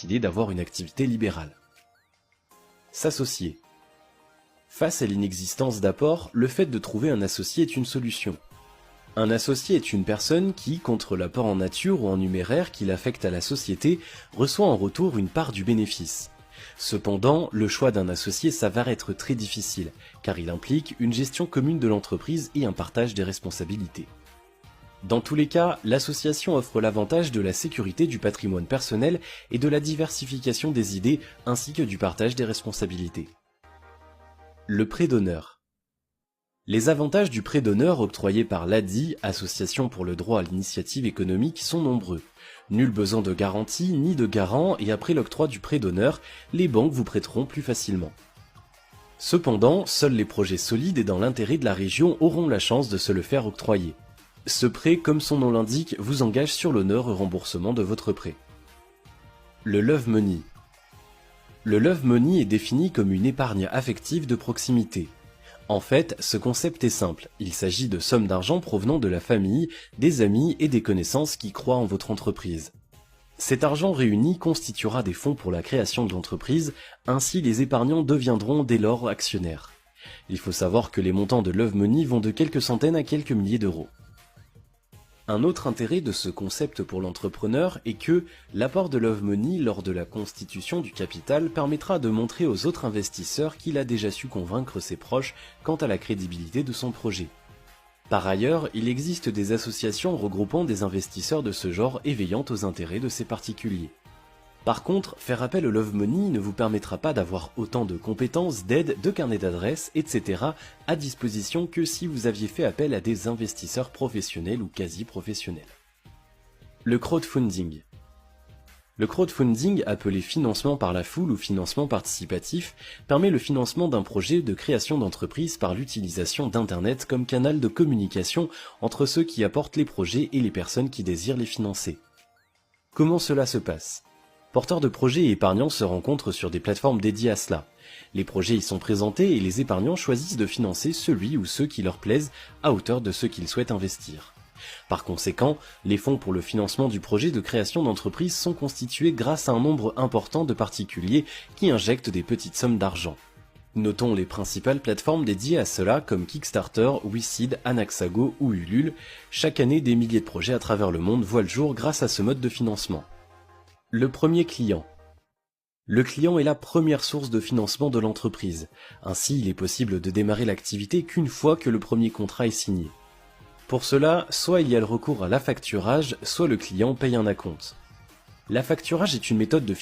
décidé d'avoir une activité libérale. S'associer. Face à l'inexistence d'apport, le fait de trouver un associé est une solution. Un associé est une personne qui, contre l'apport en nature ou en numéraire qu'il affecte à la société, reçoit en retour une part du bénéfice. Cependant, le choix d'un associé s'avère être très difficile, car il implique une gestion commune de l'entreprise et un partage des responsabilités. Dans tous les cas, l'association offre l'avantage de la sécurité du patrimoine personnel et de la diversification des idées ainsi que du partage des responsabilités. Le prêt d'honneur. Les avantages du prêt d'honneur octroyé par l'ADI, Association pour le droit à l'initiative économique, sont nombreux. Nul besoin de garantie ni de garant et après l'octroi du prêt d'honneur, les banques vous prêteront plus facilement. Cependant, seuls les projets solides et dans l'intérêt de la région auront la chance de se le faire octroyer. Ce prêt, comme son nom l'indique, vous engage sur l'honneur et remboursement de votre prêt. Le love money. Le love money est défini comme une épargne affective de proximité. En fait, ce concept est simple, il s'agit de sommes d'argent provenant de la famille, des amis et des connaissances qui croient en votre entreprise. Cet argent réuni constituera des fonds pour la création de l'entreprise, ainsi les épargnants deviendront dès lors actionnaires. Il faut savoir que les montants de love money vont de quelques centaines à quelques milliers d'euros. Un autre intérêt de ce concept pour l'entrepreneur est que l'apport de love money lors de la constitution du capital permettra de montrer aux autres investisseurs qu'il a déjà su convaincre ses proches quant à la crédibilité de son projet. Par ailleurs, il existe des associations regroupant des investisseurs de ce genre et veillant aux intérêts de ces particuliers. Par contre, faire appel au love money ne vous permettra pas d'avoir autant de compétences, d'aides, de carnets d'adresses, etc. à disposition que si vous aviez fait appel à des investisseurs professionnels ou quasi-professionnels. Le crowdfunding. Le crowdfunding, appelé financement par la foule ou financement participatif, permet le financement d'un projet de création d'entreprise par l'utilisation d'Internet comme canal de communication entre ceux qui apportent les projets et les personnes qui désirent les financer. Comment cela se passe ? Porteurs de projets et épargnants se rencontrent sur des plateformes dédiées à cela. Les projets y sont présentés et les épargnants choisissent de financer celui ou ceux qui leur plaisent à hauteur de ce qu'ils souhaitent investir. Par conséquent, les fonds pour le financement du projet de création d'entreprise sont constitués grâce à un nombre important de particuliers qui injectent des petites sommes d'argent. Notons les principales plateformes dédiées à cela comme Kickstarter, WeSeed, Anaxago ou Ulule. Chaque année, des milliers de projets à travers le monde voient le jour grâce à ce mode de financement. Le premier client. Le client est la première source de financement de l'entreprise. Ainsi, il est possible de démarrer l'activité qu'une fois que le premier contrat est signé. Pour cela, soit il y a le recours à l'affacturage, soit le client paye un acompte. L'affacturage est une méthode de